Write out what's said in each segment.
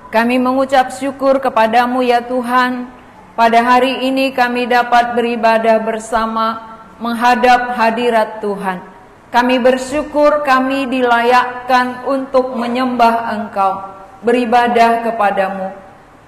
Kami mengucap syukur kepadamu ya Tuhan. Pada hari ini kami dapat beribadah bersama menghadap hadirat Tuhan. Kami bersyukur kami dilayakkan untuk menyembah Engkau, beribadah kepadamu.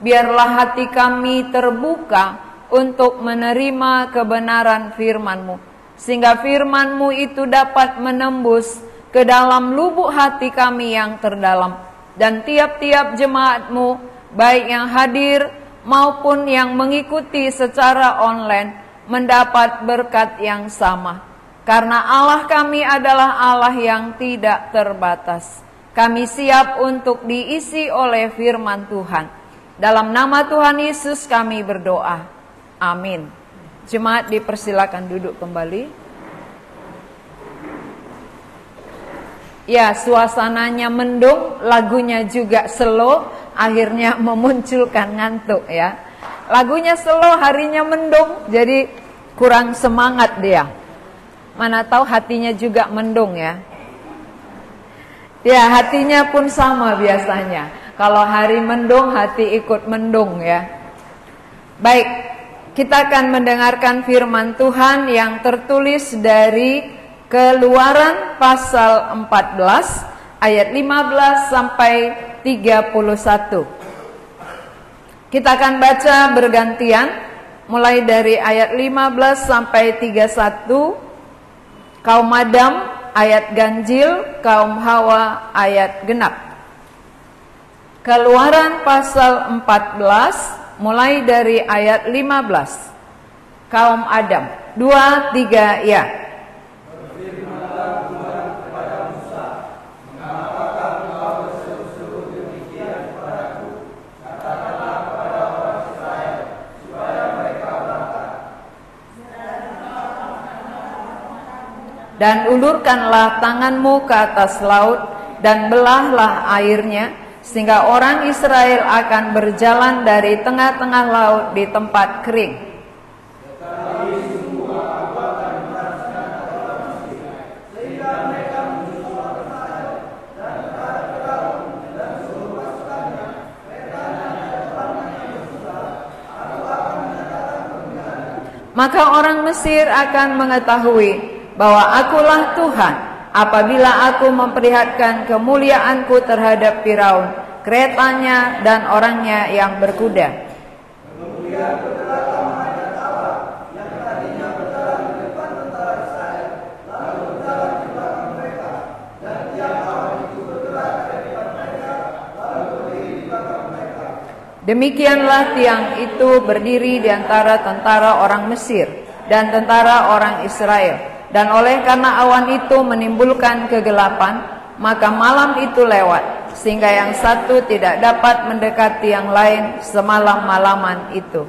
Biarlah hati kami terbuka untuk menerima kebenaran firman-Mu, sehingga firman-Mu itu dapat menembus ke dalam lubuk hati kami yang terdalam. Dan tiap-tiap jemaat-Mu, baik yang hadir maupun yang mengikuti secara online, mendapat berkat yang sama. Karena Allah kami adalah Allah yang tidak terbatas. Kami siap untuk diisi oleh firman Tuhan. Dalam nama Tuhan Yesus kami berdoa. Amin. Jemaat dipersilakan duduk kembali. Ya, suasananya mendung, lagunya juga slow, akhirnya memunculkan ngantuk ya. Lagunya slow, harinya mendung, jadi kurang semangat dia. Mana tahu hatinya juga mendung ya. Ya, hatinya pun sama biasanya. Kalau hari mendung, hati ikut mendung ya. Baik, kita akan mendengarkan firman Tuhan yang tertulis dari Keluaran pasal 14 ayat 15 sampai 31. Kita akan baca bergantian mulai dari ayat 15 sampai 31. Kaum Adam ayat ganjil, kaum Hawa ayat genap. Keluaran pasal 14 mulai dari ayat 15. Kaum Adam. 2, 3 ya. Dan ulurkanlah tanganmu ke atas laut, dan belahlah airnya, sehingga orang Israel akan berjalan dari tengah-tengah laut di tempat kering. Maka orang Mesir akan mengetahui bahwa akulah Tuhan apabila aku memperlihatkan kemuliaanku terhadap Firaun, keretanya dan orangnya yang berkuda. Demikianlah tiang itu berdiri di antara tentara orang Mesir dan tentara orang Israel. Dan oleh karena awan itu menimbulkan kegelapan, maka malam itu lewat, sehingga yang satu tidak dapat mendekati yang lain semalam-malaman itu.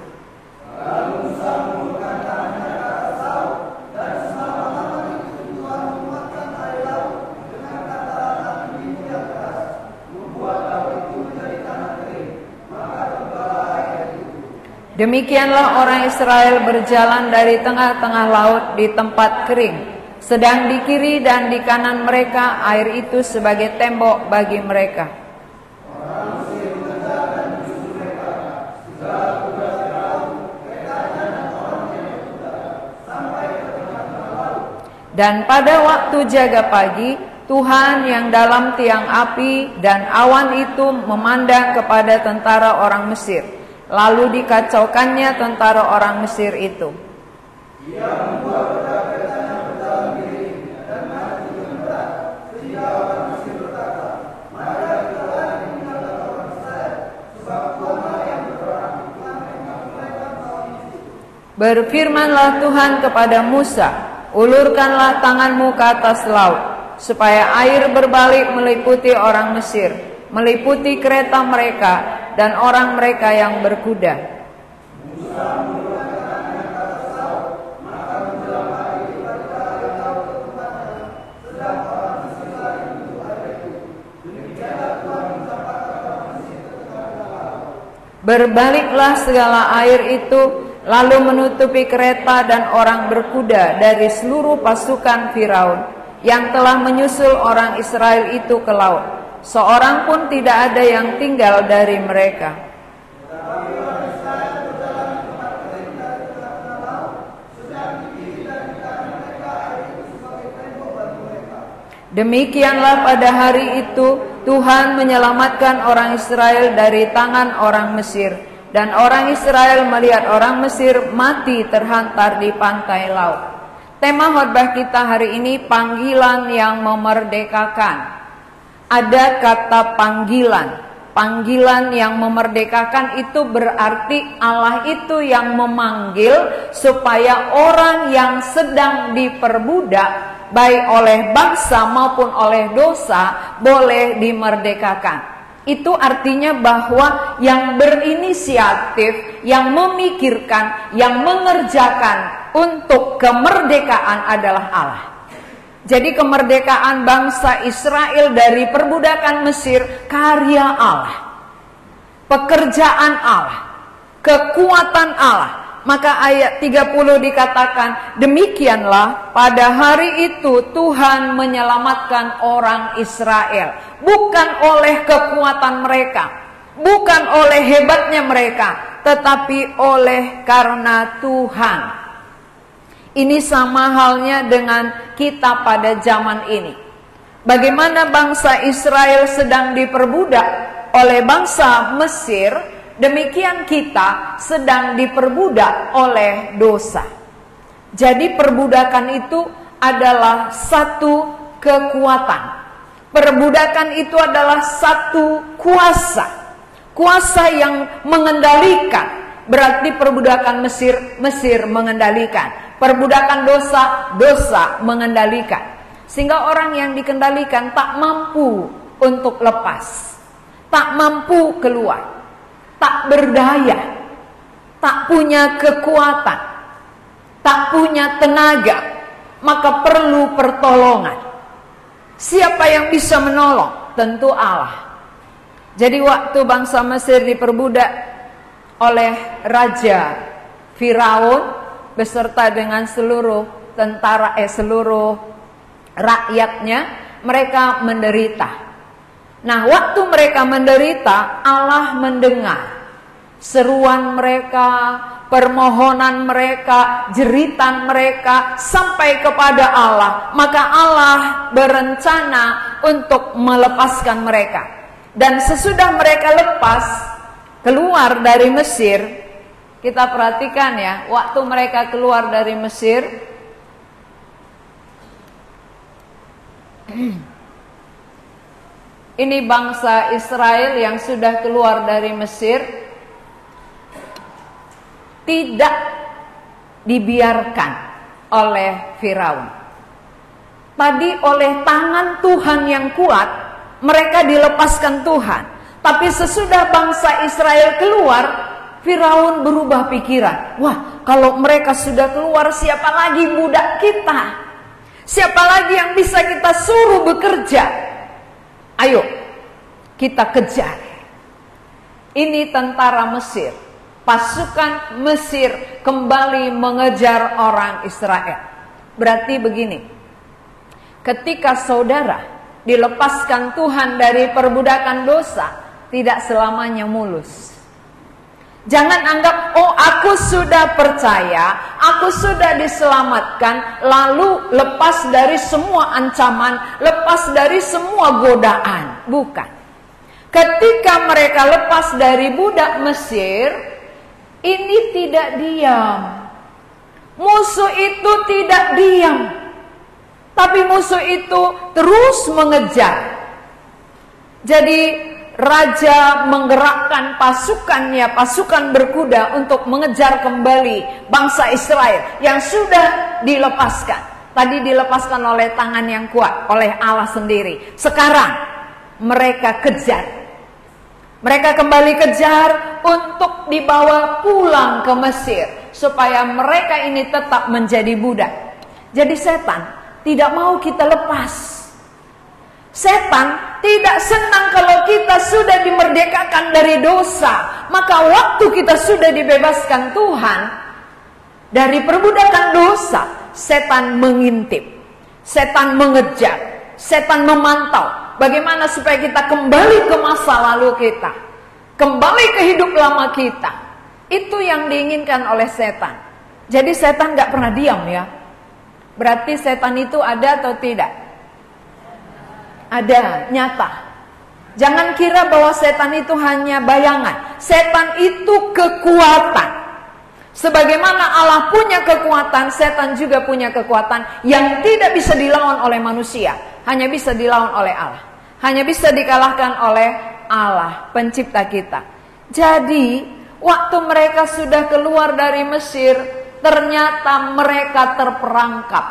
Demikianlah orang Israel berjalan dari tengah-tengah laut di tempat kering. Sedang di kiri dan di kanan mereka air itu sebagai tembok bagi mereka. Dan pada waktu jaga pagi, Tuhan yang dalam tiang api dan awan itu memandang kepada tentara orang Mesir. Lalu dikacaukannya tentara orang Mesir itu. Berfirmanlah Tuhan kepada Musa, ulurkanlah tanganmu ke atas laut, supaya air berbalik meliputi orang Mesir, meliputi kereta mereka dan orang mereka yang berkuda. Berbaliklah segala air itu, lalu menutupi kereta dan orang berkuda dari seluruh pasukan Firaun yang telah menyusul orang Israel itu ke laut. seorang pun tidak ada yang tinggal dari mereka. Demikianlah pada hari itu Tuhan menyelamatkan orang Israel dari tangan orang Mesir, dan orang Israel melihat orang Mesir mati terhantar di pantai laut. Tema khotbah kita hari ini, panggilan yang memerdekakan. Ada kata panggilan. Panggilan yang memerdekakan itu berarti Allah itu yang memanggil supaya orang yang sedang diperbudak baik oleh bangsa maupun oleh dosa boleh dimerdekakan. Itu artinya bahwa yang berinisiatif, yang memikirkan, yang mengerjakan untuk kemerdekaan adalah Allah. Jadi kemerdekaan bangsa Israel dari perbudakan Mesir karya Allah, pekerjaan Allah, kekuatan Allah. Maka ayat 30 dikatakan, demikianlah pada hari itu Tuhan menyelamatkan orang Israel. Bukan oleh kekuatan mereka, bukan oleh hebatnya mereka, tetapi oleh karena Tuhan. Ini sama halnya dengan kita pada zaman ini. Bagaimana bangsa Israel sedang diperbudak oleh bangsa Mesir, demikian kita sedang diperbudak oleh dosa. Jadi perbudakan itu adalah satu kekuatan. Perbudakan itu adalah satu kuasa. Kuasa yang mengendalikan. Berarti perbudakan Mesir mengendalikan. Perbudakan dosa mengendalikan. Sehingga orang yang dikendalikan tak mampu untuk lepas. Tak mampu keluar. Tak berdaya, tak punya kekuatan, tak punya tenaga, maka perlu pertolongan. Siapa yang bisa menolong? Tentu Allah. Jadi waktu bangsa Mesir diperbudak oleh Raja Firaun beserta dengan seluruh tentara, seluruh rakyatnya, mereka menderita. Nah, waktu mereka menderita, Allah mendengar seruan mereka, permohonan mereka, jeritan mereka sampai kepada Allah. Maka Allah berencana untuk melepaskan mereka. Dan sesudah mereka lepas, keluar dari Mesir, kita perhatikan ya, waktu mereka keluar dari Mesir, ini bangsa Israel yang sudah keluar dari Mesir tidak dibiarkan oleh Firaun. Tadi oleh tangan Tuhan yang kuat mereka dilepaskan Tuhan. Tapi sesudah bangsa Israel keluar, Firaun berubah pikiran. Wah, kalau mereka sudah keluar, siapa lagi budak kita? Siapa lagi yang bisa kita suruh bekerja? Ayo, kita kejar. Ini tentara Mesir. Pasukan Mesir kembali mengejar orang Israel. Berarti begini, ketika saudara dilepaskan Tuhan dari perbudakan dosa, tidak selamanya mulus. Jangan anggap, oh aku sudah percaya, aku sudah diselamatkan, lalu lepas dari semua ancaman, lepas dari semua godaan. Bukan. Ketika mereka lepas dari budak Mesir, ini tidak diam. Musuh itu tidak diam. Tapi musuh itu terus mengejar. Jadi raja menggerakkan pasukannya, pasukan berkuda untuk mengejar kembali bangsa Israel yang sudah dilepaskan. Tadi dilepaskan oleh tangan yang kuat, oleh Allah sendiri. Sekarang mereka kejar. Mereka kembali kejar untuk dibawa pulang ke Mesir supaya mereka ini tetap menjadi budak. Jadi setan tidak mau kita lepas. Setan tidak senang kalau kita sudah dimerdekakan dari dosa. Maka waktu kita sudah dibebaskan Tuhan dari perbudakan dosa, setan mengintip, setan mengejar, setan memantau. bagaimana supaya kita kembali ke masa lalu kita, kembali ke hidup lama kita. Itu yang diinginkan oleh setan. Jadi setan gak pernah diam ya. Berarti setan itu ada atau tidak? Ada, nyata. Jangan kira bahwa setan itu hanya bayangan. Setan itu kekuatan. Sebagaimana Allah punya kekuatan, setan juga punya kekuatan yang tidak bisa dilawan oleh manusia. Hanya bisa dilawan oleh Allah. Hanya bisa dikalahkan oleh Allah, pencipta kita. Jadi, waktu mereka sudah keluar dari Mesir, ternyata mereka terperangkap.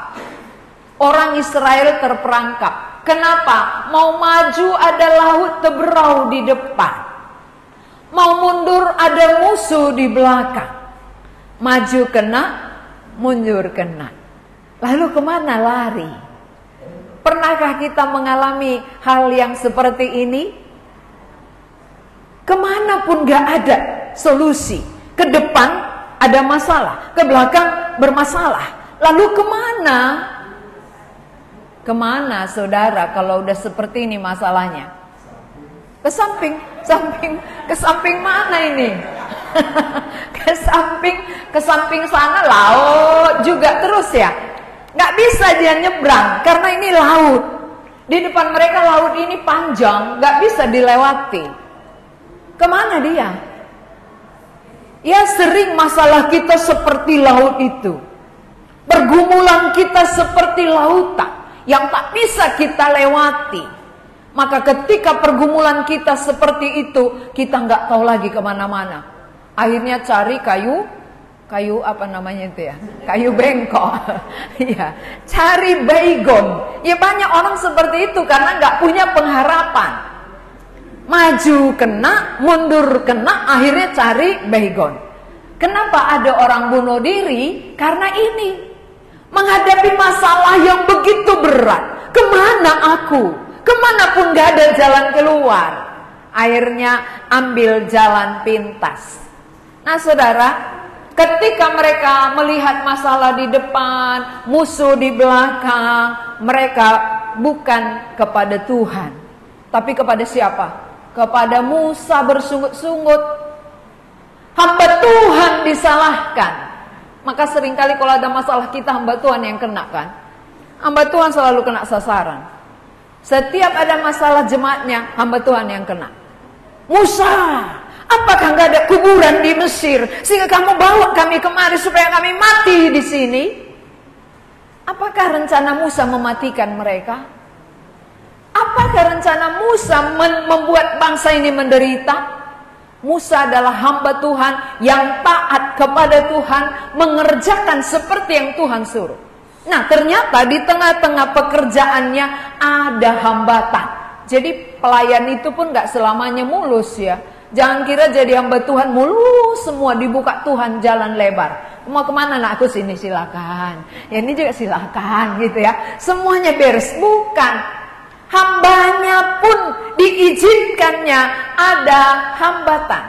Orang Israel terperangkap. Kenapa? Mau maju ada laut teberau di depan. Mau mundur ada musuh di belakang. Maju kena, mundur kena. Lalu kemana lari? Pernahkah kita mengalami hal yang seperti ini? Kemanapun gak ada solusi. Ke depan ada masalah, ke belakang bermasalah. Lalu kemana? Kemana saudara kalau udah seperti ini masalahnya? Ke samping mana ini? ke samping sana laut juga terus ya. Nggak bisa dia nyebrang karena ini laut. Di depan mereka laut ini panjang, nggak bisa dilewati. Kemana dia? Ya sering masalah kita seperti laut itu. Pergumulan kita seperti lautan yang tak bisa kita lewati. Maka ketika pergumulan kita seperti itu, kita nggak tahu lagi kemana-mana. Akhirnya cari kayu apa namanya itu ya? Kayu bengkok. Ya, cari baygon. Ya banyak orang seperti itu karena nggak punya pengharapan. Maju kena, mundur kena, akhirnya cari baygon. Kenapa ada orang bunuh diri? Karena ini. Menghadapi masalah yang begitu berat. Kemana aku? Kemanapun gak ada jalan keluar. Akhirnya ambil jalan pintas. Nah saudara, ketika mereka melihat masalah di depan, musuh di belakang, mereka bukan kepada Tuhan, tapi kepada siapa? Kepada Musa bersungut-sungut. Hamba Tuhan disalahkan. Maka seringkali kalau ada masalah kita, hamba Tuhan yang kena kan. Hamba Tuhan selalu kena sasaran. Setiap ada masalah jemaatnya, hamba Tuhan yang kena. Musa, apakah nggak ada kuburan di Mesir sehingga kamu bawa kami kemari supaya kami mati di sini? Apakah rencana Musa mematikan mereka? Apakah rencana Musa membuat bangsa ini menderita? Musa adalah hamba Tuhan yang taat kepada Tuhan, mengerjakan seperti yang Tuhan suruh. Nah ternyata di tengah-tengah pekerjaannya ada hambatan. Jadi pelayan itu pun gak selamanya mulus ya. Jangan kira jadi hamba Tuhan mulus semua, dibuka Tuhan jalan lebar. Mau kemana nak? Aku sini silakan. Ya ini juga silakan gitu ya. Semuanya beres, bukan. Hambanya pun diizinkannya ada hambatan.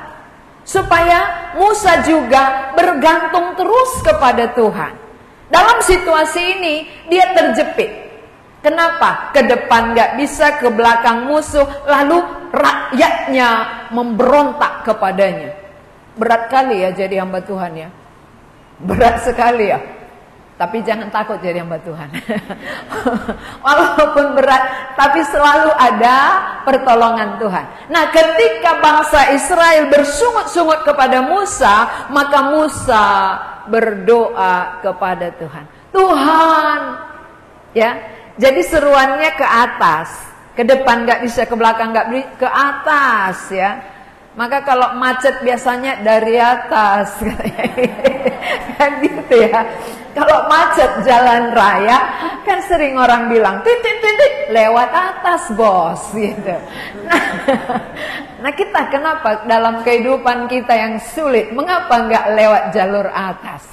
Supaya Musa juga bergantung terus kepada Tuhan. Dalam situasi ini dia terjepit. Kenapa? Ke depan gak bisa, ke belakang musuh. Lalu rakyatnya memberontak kepadanya. Berat kali ya jadi hamba Tuhan ya. Berat sekali ya. Tapi jangan takut jadi hamba Tuhan. Walaupun berat, tapi selalu ada pertolongan Tuhan. Nah, ketika bangsa Israel bersungut-sungut kepada Musa, maka Musa berdoa kepada Tuhan. Tuhan, ya. Jadi seruannya ke atas, ke depan nggak bisa, ke belakang nggak bisa, ke atas, ya. Maka kalau macet biasanya dari atas, kan gitu ya. Kalau macet jalan raya, kan sering orang bilang, titik-titik, lewat atas bos, gitu. Nah kita kenapa dalam kehidupan kita yang sulit, mengapa nggak lewat jalur atas?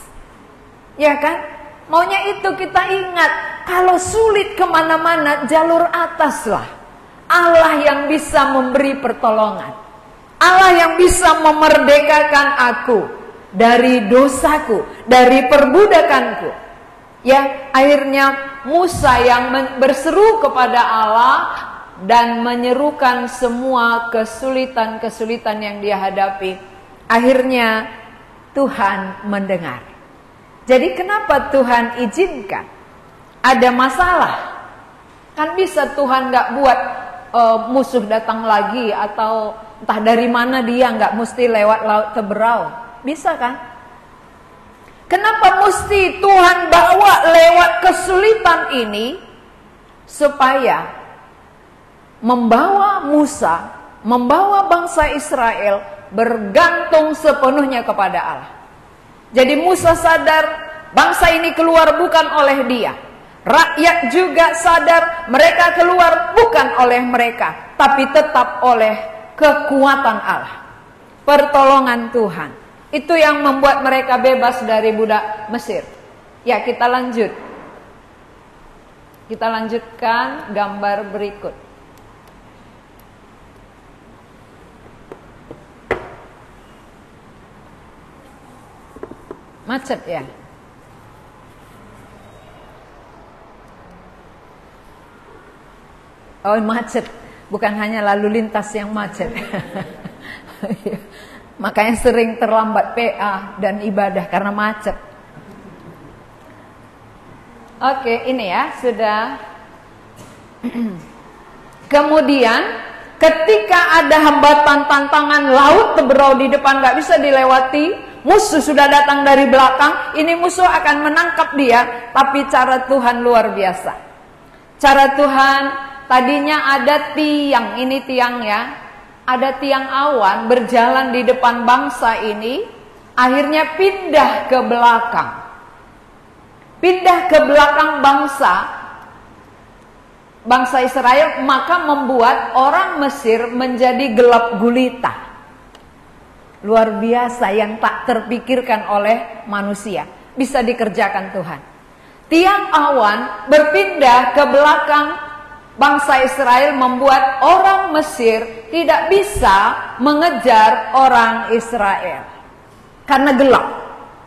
Ya kan? Maunya itu kita ingat, kalau sulit kemana-mana, jalur atas lah. Allah yang bisa memberi pertolongan. Allah yang bisa memerdekakan aku dari dosaku, dari perbudakanku. Ya, akhirnya Musa yang berseru kepada Allah, dan menyerukan semua kesulitan-kesulitan yang dia hadapi. Akhirnya Tuhan mendengar. Jadi kenapa Tuhan izinkan? Ada masalah. Kan bisa Tuhan gak buat musuh datang lagi, atau entah dari mana dia, gak mesti lewat laut Teberau. Bisa kan? Kenapa mesti Tuhan bawa lewat kesulitan ini? Supaya membawa Musa, membawa bangsa Israel bergantung sepenuhnya kepada Allah. Jadi Musa sadar bangsa ini keluar bukan oleh dia. Rakyat juga sadar mereka keluar bukan oleh mereka, tapi tetap oleh kekuatan Allah, pertolongan Tuhan. Itu yang membuat mereka bebas dari budak Mesir. Ya, kita lanjut. Kita lanjutkan gambar berikut. Macet ya. Oh, macet. Bukan hanya lalu lintas yang macet. Makanya sering terlambat PA dan ibadah karena macet. Oke, ini ya, sudah. Kemudian ketika ada hambatan, tantangan, laut Teberau di depan gak bisa dilewati, musuh sudah datang dari belakang, ini musuh akan menangkap dia. Tapi cara Tuhan luar biasa. Cara Tuhan, tadinya ada tiang, ini tiang ya, ada tiang awan berjalan di depan bangsa ini, akhirnya pindah ke belakang. Pindah ke belakang bangsa Israel, maka membuat orang Mesir menjadi gelap gulita. Luar biasa, yang tak terpikirkan oleh manusia, bisa dikerjakan Tuhan. Tiang awan berpindah ke belakang bangsa Israel, membuat orang Mesir tidak bisa mengejar orang Israel karena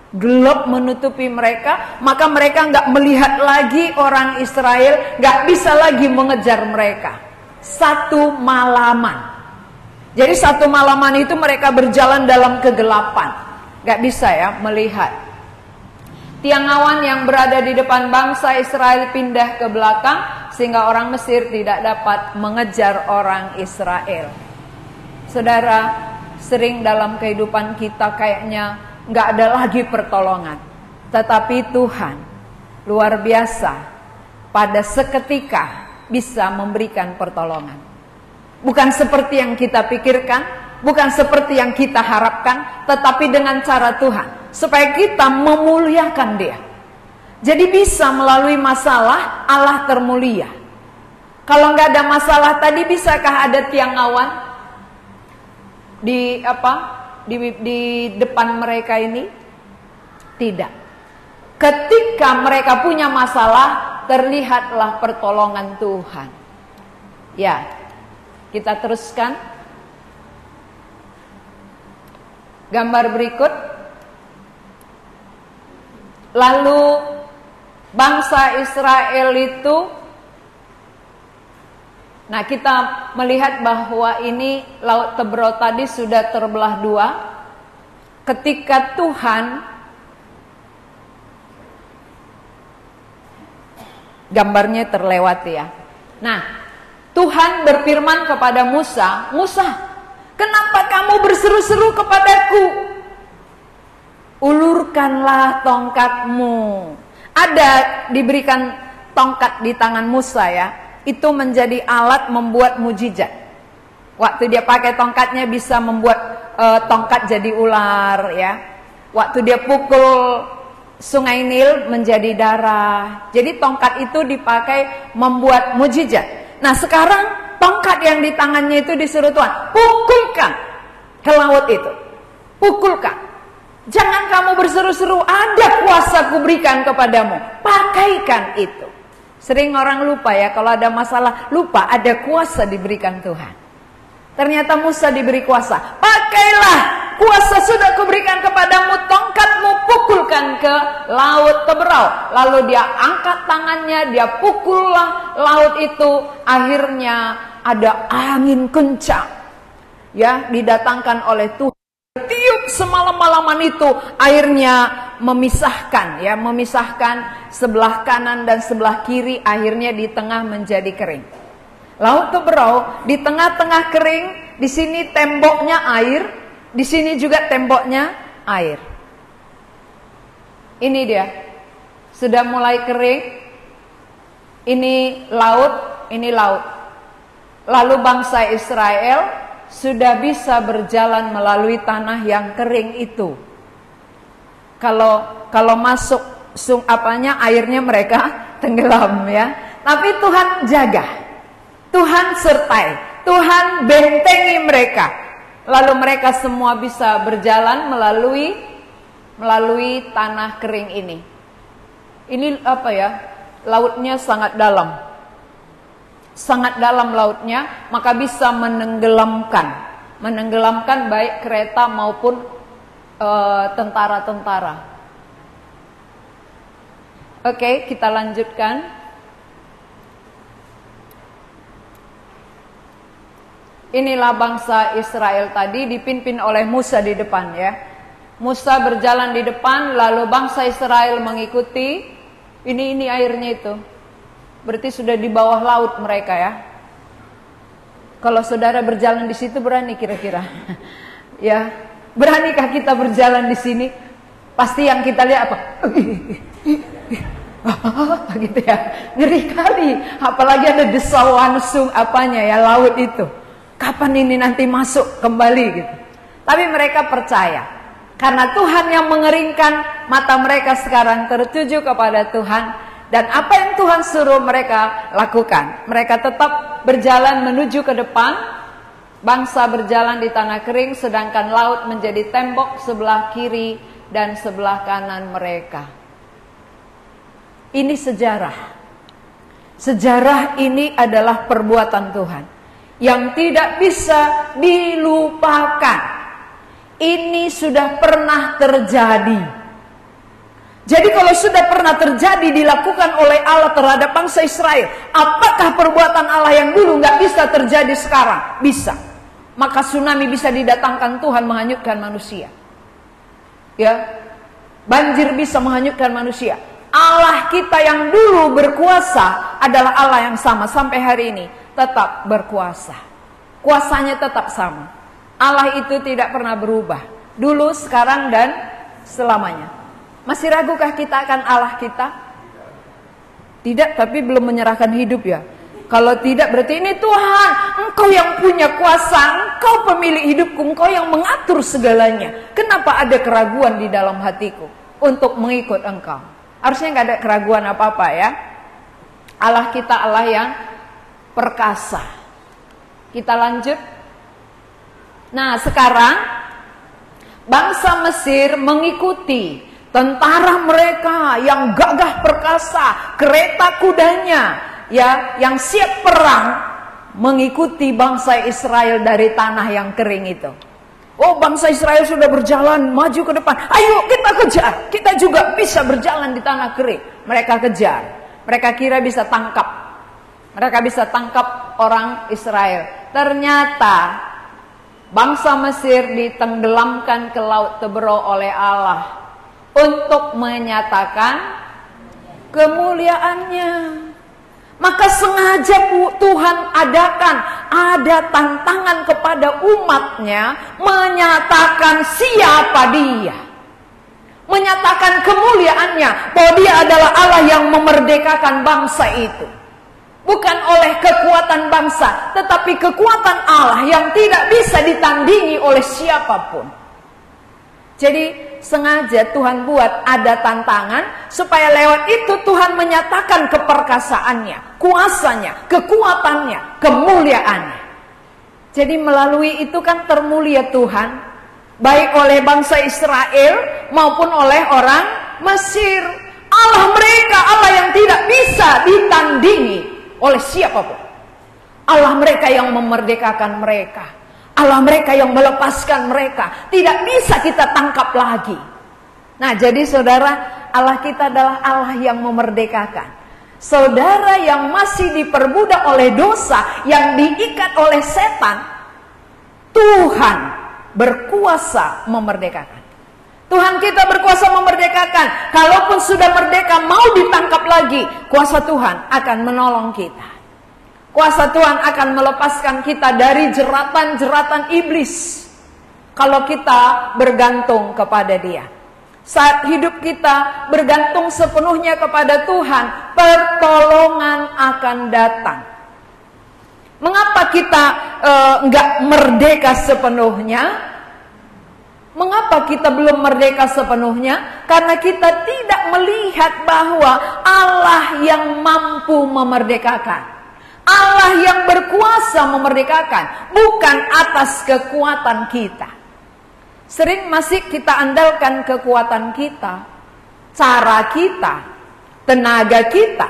gelap menutupi mereka, maka mereka nggak melihat lagi orang Israel, nggak bisa lagi mengejar mereka. Satu malaman. Jadi satu malaman itu mereka berjalan dalam kegelapan, nggak bisa ya melihat. Tiang awan yang berada di depan bangsa Israel pindah ke belakang, sehingga orang Mesir tidak dapat mengejar orang Israel. Saudara, sering dalam kehidupan kita kayaknya nggak ada lagi pertolongan, tetapi Tuhan luar biasa, pada seketika bisa memberikan pertolongan. Bukan seperti yang kita pikirkan, bukan seperti yang kita harapkan, tetapi dengan cara Tuhan, supaya kita memuliakan Dia. Jadi bisa melalui masalah Allah termulia. Kalau nggak ada masalah tadi, bisakah ada tiang awan di depan mereka ini? Tidak. Ketika mereka punya masalah, terlihatlah pertolongan Tuhan. Ya, kita teruskan. Gambar berikut. Lalu bangsa Israel itu, nah kita melihat bahwa ini laut Teberau tadi sudah terbelah dua. Ketika Tuhan, gambarnya terlewati ya. Nah, Tuhan berfirman kepada Musa, "Musa, kenapa kamu berseru-seru kepadaku? Ulurkanlah tongkatmu." Ada diberikan tongkat di tangan Musa ya. Itu menjadi alat membuat mujizat. Waktu dia pakai tongkatnya bisa membuat tongkat jadi ular ya. Waktu dia pukul Sungai Nil menjadi darah. Jadi tongkat itu dipakai membuat mujizat. Nah sekarang tongkat yang di tangannya itu disuruh Tuhan, pukulkan ke laut itu. Pukulkan. Jangan kamu berseru-seru, ada kuasa kuberikan kepadamu. Pakaikan itu. Sering orang lupa ya, kalau ada masalah lupa ada kuasa diberikan Tuhan. Ternyata Musa diberi kuasa. Pakailah, kuasa sudah kuberikan kepadamu, tongkatmu pukulkan ke laut Teberau. Lalu dia angkat tangannya, dia pukullah laut itu. Akhirnya ada angin kencang, ya, didatangkan oleh Tuhan. Tiup semalam-malaman itu, airnya memisahkan, ya, memisahkan sebelah kanan dan sebelah kiri, akhirnya di tengah menjadi kering. Laut Teberau di tengah-tengah kering, di sini temboknya air, di sini juga temboknya air. Ini dia, sudah mulai kering. Ini laut, ini laut. Lalu bangsa Israel sudah bisa berjalan melalui tanah yang kering itu. Kalau masuk airnya mereka tenggelam, ya. Tapi Tuhan jaga, Tuhan sertai, Tuhan bentengi mereka. Lalu mereka semua bisa berjalan melalui tanah kering ini. Ini apa ya? Lautnya sangat dalam. Sangat dalam lautnya, maka bisa menenggelamkan baik kereta maupun tentara-tentara. Oke, kita lanjutkan. Inilah bangsa Israel tadi dipimpin oleh Musa di depan, ya. Musa berjalan di depan, lalu bangsa Israel mengikuti. Ini airnya itu. Berarti sudah di bawah laut mereka, ya. Kalau saudara berjalan di situ berani kira-kira? Ya, beranikah kita berjalan di sini? Pasti yang kita lihat apa? Gitu ya. Ngeri kali. Apalagi ada desauan apanya ya, laut itu. Kapan ini nanti masuk kembali gitu. Tapi mereka percaya. Karena Tuhan yang mengeringkan, mata mereka sekarang tertuju kepada Tuhan. Dan apa yang Tuhan suruh mereka lakukan, mereka tetap berjalan menuju ke depan. Bangsa berjalan di tanah kering, sedangkan laut menjadi tembok sebelah kiri dan sebelah kanan mereka. Ini sejarah. Sejarah ini adalah perbuatan Tuhan yang tidak bisa dilupakan. Ini sudah pernah terjadi. Jadi kalau sudah pernah terjadi dilakukan oleh Allah terhadap bangsa Israel, apakah perbuatan Allah yang dulu nggak bisa terjadi sekarang? Bisa. Maka tsunami bisa didatangkan Tuhan menghanyutkan manusia. Ya, banjir bisa menghanyutkan manusia. Allah kita yang dulu berkuasa adalah Allah yang sama sampai hari ini tetap berkuasa. Kuasanya tetap sama. Allah itu tidak pernah berubah. Dulu, sekarang, dan selamanya. Masih ragukah kita akan Allah kita? Tidak, tapi belum menyerahkan hidup, ya. Kalau tidak berarti ini Tuhan, Engkau yang punya kuasa, Engkau pemilik hidupku, Engkau yang mengatur segalanya. Kenapa ada keraguan di dalam hatiku untuk mengikut Engkau? Harusnya nggak ada keraguan apa-apa, ya. Allah kita Allah yang perkasa. Kita lanjut. Nah, sekarang bangsa Mesir mengikuti tentara mereka yang gagah perkasa, kereta kudanya, ya, yang siap perang, mengikuti bangsa Israel dari tanah yang kering itu. Oh, bangsa Israel sudah berjalan maju ke depan. Ayo kita kejar, kita juga bisa berjalan di tanah kering. Mereka kejar, mereka kira bisa tangkap, mereka bisa tangkap orang Israel. Ternyata bangsa Mesir ditenggelamkan ke Laut Teberau oleh Allah untuk menyatakan kemuliaannya. Maka sengaja Tuhan adakan ada tantangan kepada umatnya, menyatakan siapa dia, menyatakan kemuliaannya, bahwa dia adalah Allah yang memerdekakan bangsa itu. Bukan oleh kekuatan bangsa, tetapi kekuatan Allah yang tidak bisa ditandingi oleh siapapun. Jadi sengaja Tuhan buat ada tantangan supaya lewat itu Tuhan menyatakan keperkasaannya, kuasanya, kekuatannya, kemuliaannya. Jadi melalui itu kan termulia Tuhan, baik oleh bangsa Israel maupun oleh orang Mesir. Allah mereka, Allah yang tidak bisa ditandingi oleh siapapun. Allah mereka yang memerdekakan mereka, Allah mereka yang melepaskan mereka. Tidak bisa kita tangkap lagi. Nah, jadi saudara, Allah kita adalah Allah yang memerdekakan. Saudara yang masih diperbudak oleh dosa, yang diikat oleh setan, Tuhan berkuasa memerdekakan. Tuhan kita berkuasa memerdekakan. Kalaupun sudah merdeka mau ditangkap lagi, kuasa Tuhan akan menolong kita. Kuasa Tuhan akan melepaskan kita dari jeratan-jeratan iblis. Kalau kita bergantung kepada Dia. Saat hidup kita bergantung sepenuhnya kepada Tuhan, pertolongan akan datang. Mengapa kita enggak merdeka sepenuhnya? Mengapa kita belum merdeka sepenuhnya? Karena kita tidak melihat bahwa Allah yang mampu memerdekakan, Allah yang berkuasa memerdekakan, bukan atas kekuatan kita. Sering masih kita andalkan kekuatan kita, cara kita, tenaga kita,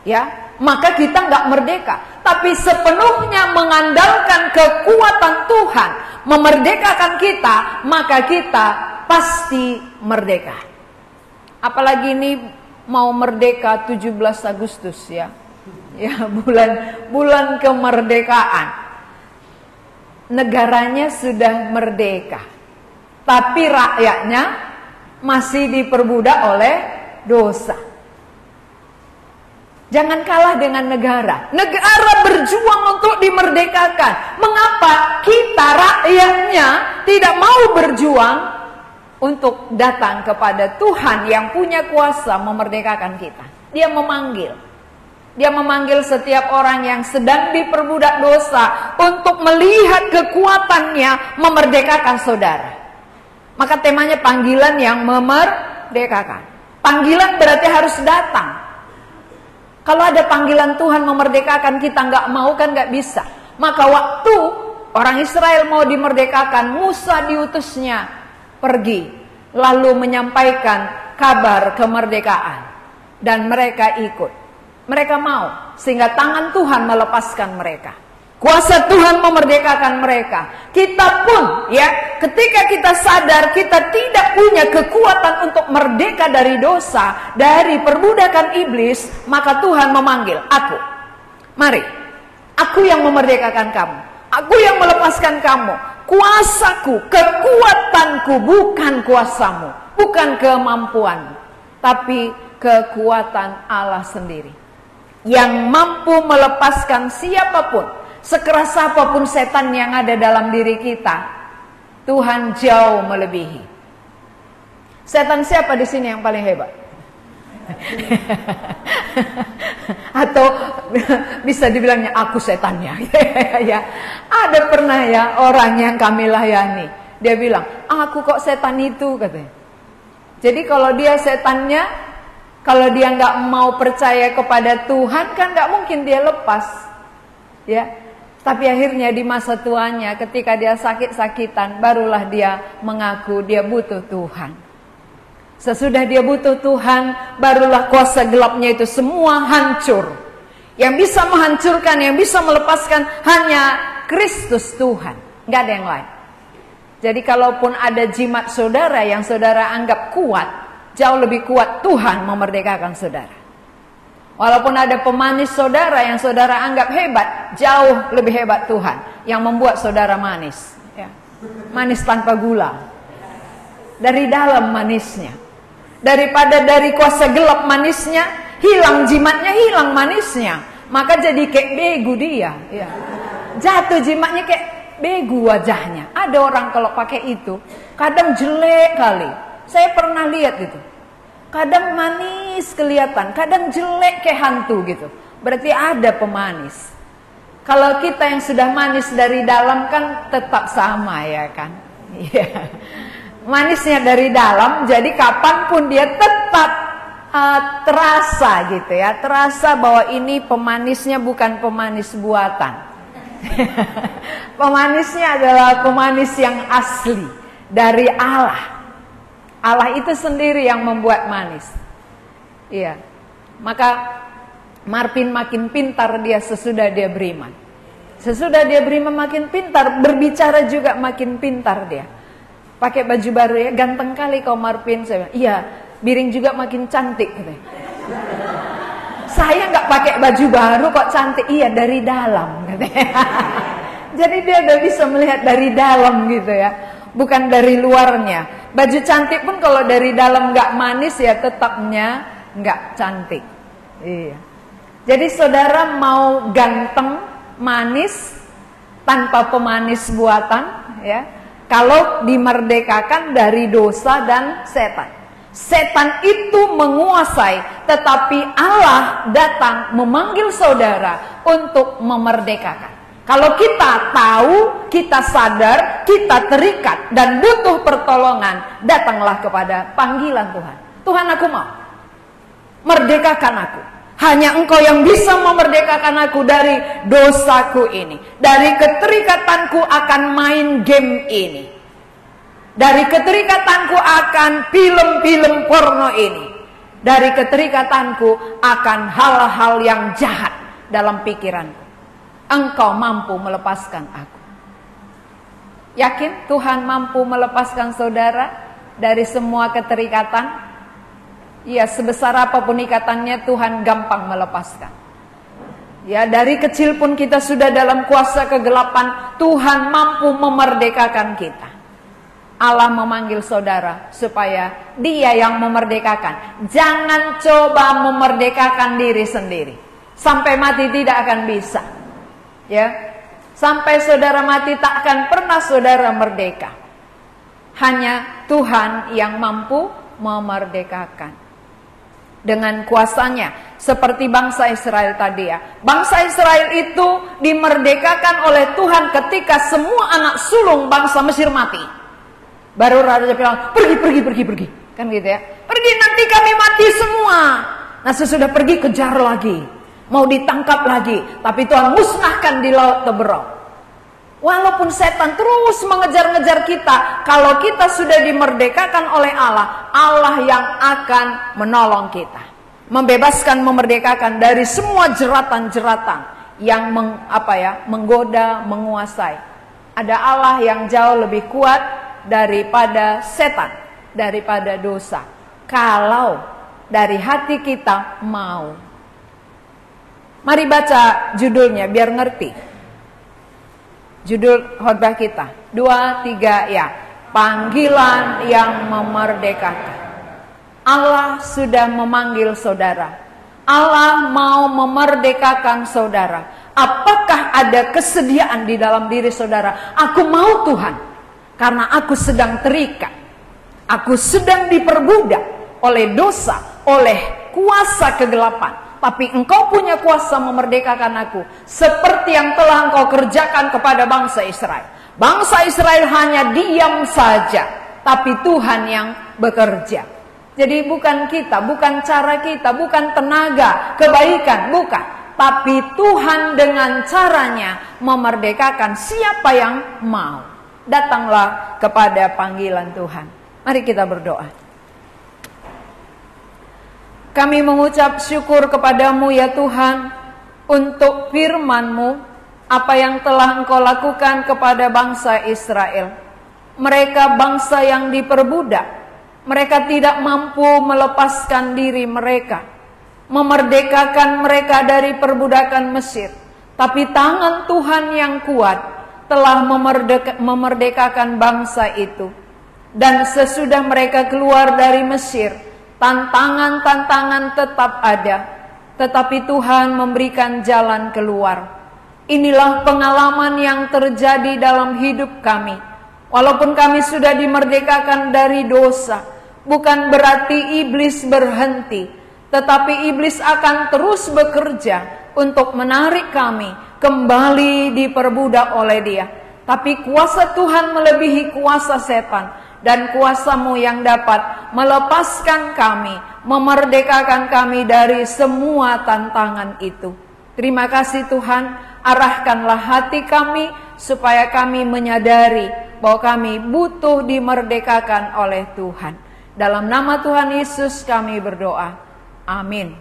ya, maka kita nggak merdeka. Tapi sepenuhnya mengandalkan kekuatan Tuhan memerdekakan kita, maka kita pasti merdeka. Apalagi ini mau merdeka 17 Agustus ya, ya bulan kemerdekaan. Negaranya sudah merdeka. Tapi rakyatnya masih diperbudak oleh dosa. Jangan kalah dengan negara. Negara berjuang untuk dimerdekakan. Mengapa kita rakyatnya tidak mau berjuang untuk datang kepada Tuhan yang punya kuasa memerdekakan kita? Dia memanggil. Dia memanggil setiap orang yang sedang diperbudak dosa untuk melihat kekuatannya memerdekakan saudara. Maka temanya panggilan yang memerdekakan. Panggilan berarti harus datang. Kalau ada panggilan Tuhan memerdekakan kita nggak mau kan nggak bisa. Maka waktu orang Israel mau dimerdekakan, Musa diutusnya pergi lalu menyampaikan kabar kemerdekaan dan mereka ikut. Mereka mau sehingga tangan Tuhan melepaskan mereka. Kuasa Tuhan memerdekakan mereka. Kita pun ya, ketika kita sadar kita tidak punya kekuatan untuk merdeka dari dosa, dari perbudakan iblis, maka Tuhan memanggil aku. Mari, aku yang memerdekakan kamu. Aku yang melepaskan kamu. Kuasaku, kekuatanku bukan kuasamu, bukan kemampuanmu, tapi kekuatan Allah sendiri yang mampu melepaskan siapapun. Sekeras apapun setan yang ada dalam diri kita, Tuhan jauh melebihi. Setan siapa di sini yang paling hebat? Atau bisa dibilangnya aku setannya. Ya, ada pernah ya orang yang kami layani, dia bilang, aku kok setan itu katanya. Jadi kalau dia setannya, kalau dia nggak mau percaya kepada Tuhan kan nggak mungkin dia lepas, ya. Tapi akhirnya di masa tuanya ketika dia sakit-sakitan barulah dia mengaku dia butuh Tuhan. Sesudah dia butuh Tuhan barulah kuasa gelapnya itu semua hancur. Yang bisa menghancurkan, yang bisa melepaskan hanya Kristus Tuhan. Gak ada yang lain. Jadi kalaupun ada jimat saudara yang saudara anggap kuat, jauh lebih kuat Tuhan memerdekakan saudara. Walaupun ada pemanis saudara yang saudara anggap hebat, jauh lebih hebat Tuhan yang membuat saudara manis. Ya. Manis tanpa gula. Dari dalam manisnya. Daripada dari kuasa gelap manisnya, hilang jimatnya, hilang manisnya. Maka jadi kayak begu dia. Ya. Jatuh jimatnya kayak begu wajahnya. Ada orang kalau pakai itu, kadang jelek kali. Saya pernah lihat itu. Kadang manis kelihatan, kadang jelek kayak hantu gitu. Berarti ada pemanis. Kalau kita yang sudah manis dari dalam kan tetap sama ya kan. Iya. Manisnya dari dalam, jadi kapanpun dia tetap terasa gitu ya. Terasa bahwa ini pemanisnya bukan pemanis buatan. Pemanisnya adalah pemanis yang asli dari Allah. Allah itu sendiri yang membuat manis. Iya. Maka Marpin makin pintar dia sesudah dia beriman. Sesudah dia beriman makin pintar, berbicara juga makin pintar dia. Pakai baju baru ya, ganteng kali kau Marpin. Saya bilang, iya, Biring juga makin cantik. saya nggak pakai baju baru kok cantik. Iya, dari dalam katanya. Jadi dia udah bisa melihat dari dalam gitu ya, bukan dari luarnya. Baju cantik pun kalau dari dalam nggak manis ya tetapnya nggak cantik. Iya. Jadi saudara mau ganteng, manis, tanpa pemanis buatan ya, kalau dimerdekakan dari dosa dan setan. Setan itu menguasai, tetapi Allah datang memanggil saudara untuk memerdekakan. Kalau kita tahu, kita sadar, kita terikat dan butuh pertolongan, datanglah kepada panggilan Tuhan. Tuhan, aku mau, merdekakan aku. Hanya Engkau yang bisa memerdekakan aku dari dosaku ini, dari keterikatanku akan main game ini, dari keterikatanku akan film-film porno ini, dari keterikatanku akan hal-hal yang jahat dalam pikiranku. Engkau mampu melepaskan aku. Yakin Tuhan mampu melepaskan saudara dari semua keterikatan? Ya, sebesar apapun ikatannya Tuhan gampang melepaskan. Ya, dari kecil pun kita sudah dalam kuasa kegelapan, Tuhan mampu memerdekakan kita. Allah memanggil saudara supaya Dia yang memerdekakan. Jangan coba memerdekakan diri sendiri. Sampai mati tidak akan bisa. Ya, sampai saudara mati tak akan pernah saudara merdeka. Hanya Tuhan yang mampu memerdekakan. Dengan kuasanya, seperti bangsa Israel tadi ya. Bangsa Israel itu dimerdekakan oleh Tuhan ketika semua anak sulung bangsa Mesir mati. Baru raja bilang, pergi. Kan gitu ya. Pergi, nanti kami mati semua. Nah, sesudah pergi kejar lagi. Mau ditangkap lagi. Tapi Tuhan musnahkan di laut Teberau. Walaupun setan terus mengejar-ngejar kita, kalau kita sudah dimerdekakan oleh Allah, Allah yang akan menolong kita, membebaskan, memerdekakan dari semua jeratan-jeratan yang menggoda, menguasai. Ada Allah yang jauh lebih kuat daripada setan, daripada dosa. Kalau dari hati kita mau. Mari baca judulnya biar ngerti. Judul khotbah kita 2, 3 ya. Panggilan yang memerdekakan. Allah sudah memanggil saudara. Allah mau memerdekakan saudara. Apakah ada kesediaan di dalam diri saudara? Aku mau Tuhan, karena aku sedang terikat. Aku sedang diperbudak oleh dosa, oleh kuasa kegelapan. Tapi Engkau punya kuasa memerdekakan aku, seperti yang telah Engkau kerjakan kepada bangsa Israel. Bangsa Israel hanya diam saja, tapi Tuhan yang bekerja. Jadi bukan kita, bukan cara kita, bukan tenaga, kebaikan, bukan. Tapi Tuhan dengan caranya memerdekakan siapa yang mau. Datanglah kepada panggilan Tuhan. Mari kita berdoa. Kami mengucap syukur kepadamu ya Tuhan, untuk firman-Mu, apa yang telah Engkau lakukan kepada bangsa Israel. Mereka bangsa yang diperbudak. Mereka tidak mampu melepaskan diri mereka, memerdekakan mereka dari perbudakan Mesir. Tapi tangan Tuhan yang kuat telah memerdekakan bangsa itu. Dan sesudah mereka keluar dari Mesir, tantangan-tantangan tetap ada, tetapi Tuhan memberikan jalan keluar. Inilah pengalaman yang terjadi dalam hidup kami. Walaupun kami sudah dimerdekakan dari dosa, bukan berarti iblis berhenti, tetapi iblis akan terus bekerja untuk menarik kami kembali diperbudak oleh Dia. Tapi kuasa Tuhan melebihi kuasa setan, dan kuasa-Mu yang dapat melepaskan kami, memerdekakan kami dari semua tantangan itu. Terima kasih Tuhan, arahkanlah hati kami supaya kami menyadari bahwa kami butuh dimerdekakan oleh Tuhan. Dalam nama Tuhan Yesus kami berdoa. Amin.